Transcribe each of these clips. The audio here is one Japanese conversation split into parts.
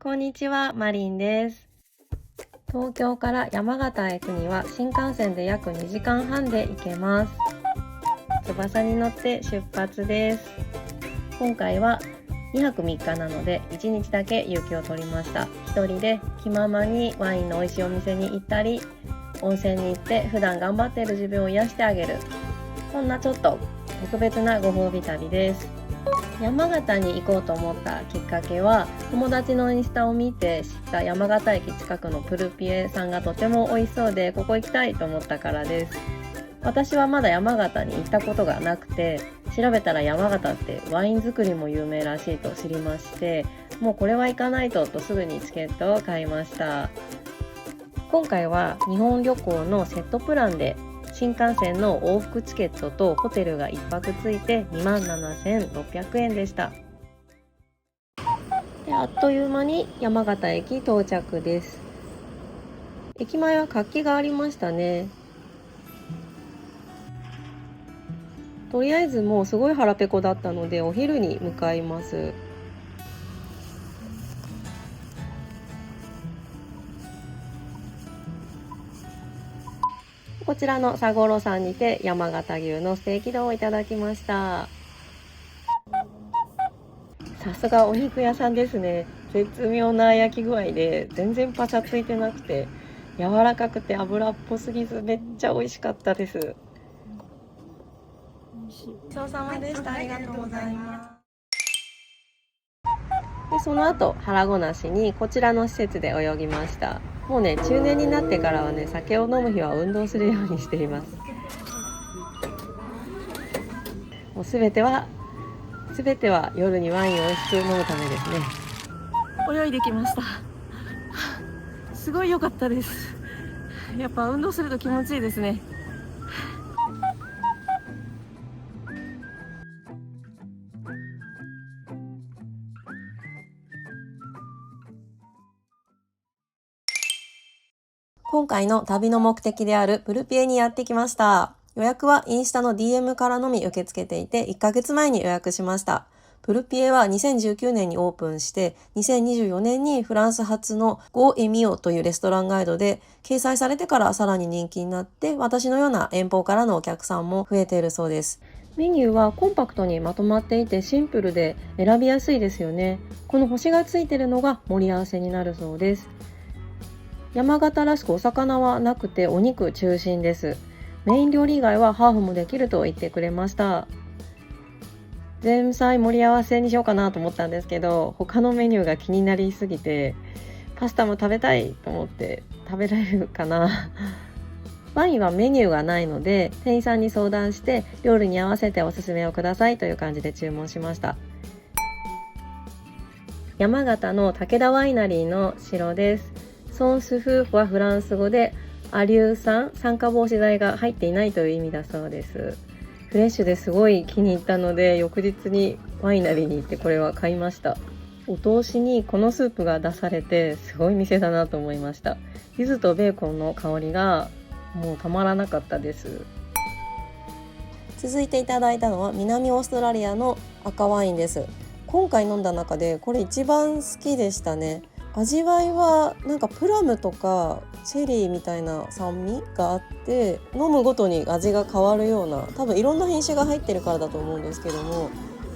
こんにちは、マリンです。東京から山形へ行くには新幹線で約2時間半で行けます。翼に乗って出発です。今回は2泊3日なので1日だけ有給を取りました。一人で気ままにワインの美味しいお店に行ったり、温泉に行って普段頑張っている自分を癒してあげる、そんなちょっと特別なご褒美旅です。山形に行こうと思ったきっかけは、友達のインスタを見て知った山形駅近くのプルピエさんがとても美味しそうで、ここ行きたいと思ったからです。私はまだ山形に行ったことがなくて、調べたら山形ってワイン作りも有名らしいと知りまして、もうこれは行かないとすぐにチケットを買いました。今回は日本旅行のセットプランで新幹線の往復チケットとホテルが1泊ついて 27,600 円でした。で、あっという間に山形駅到着です。駅前は活気がありましたね。とりあえずもうすごい腹ペコだったのでお昼に向かいます。こちらの佐五郎さんにて山形牛のステーキ丼をいただきました。さすがお肉屋さんですね。絶妙な焼き具合で全然パサついてなくて、柔らかくて油っぽすぎずめっちゃ美味しかったです。ごちそうさまでした。ありがとうございます。で、その後腹ごなしにこちらの施設で泳ぎました。もうね、中年になってからはね、酒を飲む日は運動するようにしています。もう全ては夜にワインを美味しく飲むためですね。泳いできました。すごい良かったです。やっぱ運動すると気持ちいいですね。今回の旅の目的であるプルピエにやってきました。予約はインスタの DM からのみ受け付けていて、1ヶ月前に予約しました。プルピエは2019年にオープンして、2024年にフランス発のゴーエミオというレストランガイドで掲載されてからさらに人気になって、私のような遠方からのお客さんも増えているそうです。メニューはコンパクトにまとまっていてシンプルで選びやすいですよね。この星がついているのが盛り合わせになるそうです。山形らしくお魚はなくてお肉中心です。メイン料理以外はハーフもできると言ってくれました。前菜盛り合わせにしようかなと思ったんですけど、他のメニューが気になりすぎて、パスタも食べたいと思って食べられるかな。ワインはメニューがないので、店員さんに相談して料理に合わせておすすめをくださいという感じで注文しました。山形の武田ワイナリーの白です。ソンスフーフはフランス語でアリュー酸、酸化防止剤が入っていないという意味だそうです。フレッシュですごい気に入ったので、翌日にワイナリーに行ってこれは買いました。お通しにこのスープが出されてすごい店だなと思いました。柚子とベーコンの香りがもうたまらなかったです。続いていただいたのは南オーストラリアの赤ワインです。今回飲んだ中でこれ一番好きでしたね。味わいはなんかプラムとかチェリーみたいな酸味があって、飲むごとに味が変わるような、多分いろんな品種が入ってるからだと思うんですけども、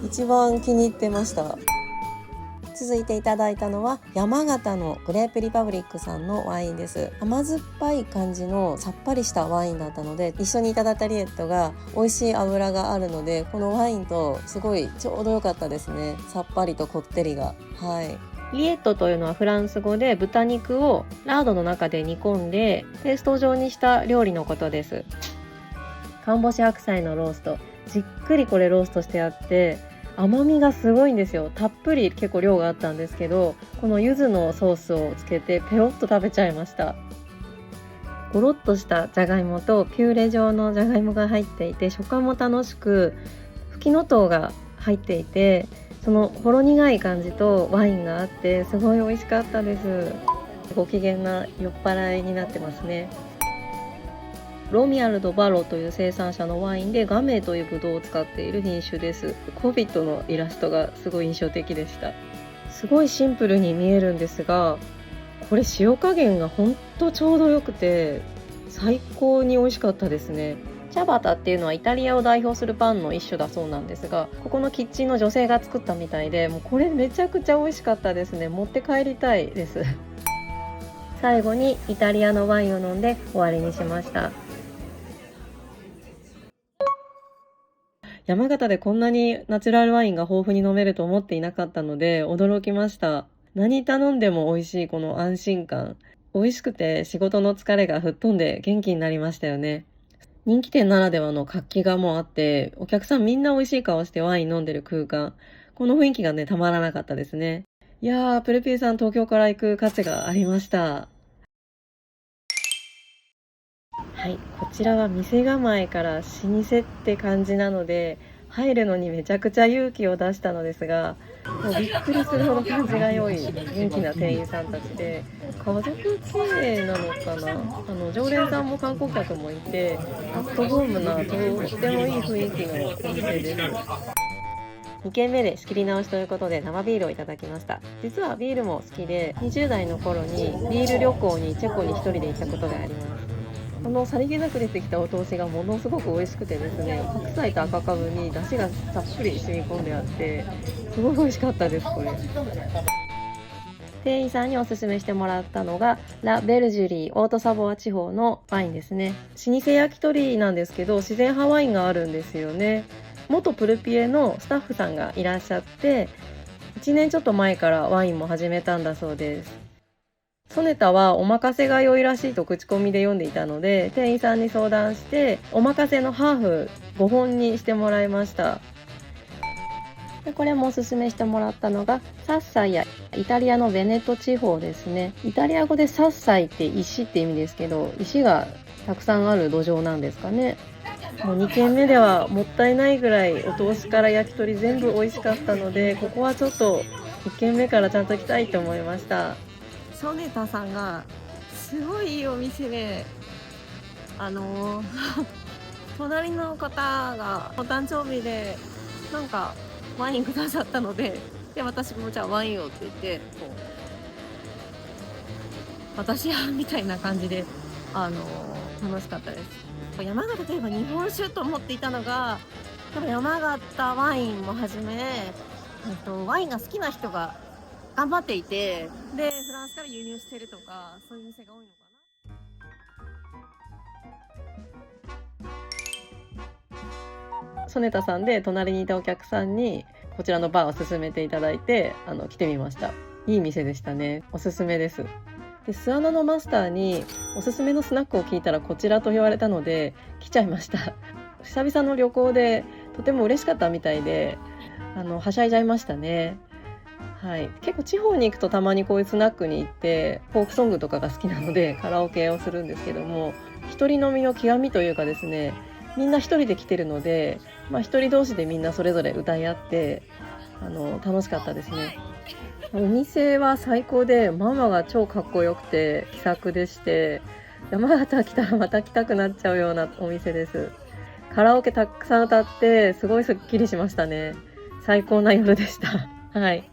一番気に入ってました。続いていただいたのは山形のグレープリパブリックさんのワインです。甘酸っぱい感じのさっぱりしたワインだったので、一緒にいただいたリエットが美味しい油があるので、このワインとすごいちょうど良かったですね。さっぱりとこってりが、リエットというのはフランス語で豚肉をラードの中で煮込んでペースト状にした料理のことです。カンボジア白菜のロースト、じっくりこれローストしてあって甘みがすごいんですよ。たっぷり結構量があったんですけど、この柚子のソースをつけてペロッと食べちゃいました。ゴロッとしたじゃがいもとピューレ状のじゃがいもが入っていて、食感も楽しく、フキノトウが入っていて、そのほろ苦い感じとワインがあってすごい美味しかったです。ご機嫌な酔っ払いになってますね。ロミアルド・バロという生産者のワインでガメというブドウを使っている品種です。コビットのイラストがすごい印象的でした。すごいシンプルに見えるんですが、これ塩加減がほんとちょうどよくて最高に美味しかったですね。チャバタっていうのはイタリアを代表するパンの一種だそうなんですが、ここのキッチンの女性が作ったみたいで、もうこれめちゃくちゃ美味しかったですね。持って帰りたいです最後にイタリアのワインを飲んで終わりにしました。山形でこんなにナチュラルワインが豊富に飲めると思っていなかったので驚きました。何頼んでも美味しいこの安心感。美味しくて仕事の疲れが吹っ飛んで元気になりましたよね。人気店ならではの活気がもうあって、お客さんみんな美味しい顔してワイン飲んでる空間。この雰囲気がね、たまらなかったですね。いやー、プルピーさん東京から行く価値がありました。はい、こちらは店構えから老舗って感じなので、入るのにめちゃくちゃ勇気を出したのですが、もうびっくりするほど感じが良い元気な店員さんたちで、家族経営なのかな、常連さんも観光客もいて、アットホームなとってもいい雰囲気のお店です。2軒目で仕切り直しということで生ビールをいただきました。実はビールも好きで、20代の頃にビール旅行にチェコに1人で行ったことがあります。このさりげなく出てきたお通しがものすごく美味しくてですね、白菜と赤かぶに出汁がたっぷり染み込んであって、すごい美味しかったです。これ店員さんにおすすめしてもらったのがラ・ベルジュリーオートサボア地方のワインですね。老舗焼き鳥なんですけど、自然派ワインがあるんですよね。元プルピエのスタッフさんがいらっしゃって、1年ちょっと前からワインも始めたんだそうです。ソネタはお任せが良いらしいと口コミで読んでいたので、店員さんに相談してお任せのハーフ5本にしてもらいました。でこれもおすすめしてもらったのがサッサイやイタリアのベネト地方ですね。イタリア語でサッサイって石って意味ですけど、石がたくさんある土壌なんですかね。もう2軒目ではもったいないぐらいお通しから焼き鳥全部美味しかったので、ここはちょっと1軒目からちゃんと行きたいと思いました。ソネタさんがすごいいいお店で、隣の方がお誕生日でなんかワインくださったので、私もじゃあワインをって言ってこう私やみたいな感じで楽しかったです。山形といえば日本酒と思っていたのが、多分山形ワインもはじめ、ワインが好きな人が頑張っていて、でフランスから輸入してるとかそういう店が多いのかな。ソネタさんで隣にいたお客さんにこちらのバーを勧めていただいて来てみました。いい店でしたね。おすすめです。で巣穴のマスターにおすすめのスナックを聞いたらこちらと言われたので来ちゃいました。久々の旅行でとても嬉しかったみたいではしゃいじゃいましたね。はい、結構地方に行くとたまにこういうスナックに行ってフォークソングとかが好きなのでカラオケをするんですけども、一人飲みの極みというかですね、みんな一人で来てるので、一人同士でみんなそれぞれ歌い合って楽しかったですね。お店は最高で、ママが超かっこよくて気さくでして、山形来たらまた来たくなっちゃうようなお店です。カラオケたくさん歌ってすごいすっきりしましたね。最高な夜でしたはい。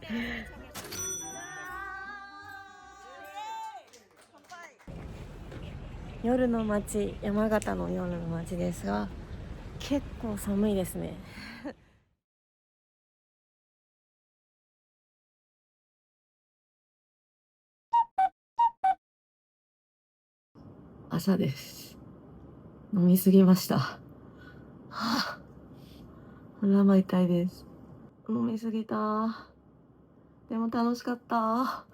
夜の街、山形の夜の街ですが、結構寒いですね。朝です。飲みすぎました。はあ、頭痛いです。飲みすぎた。でも楽しかった。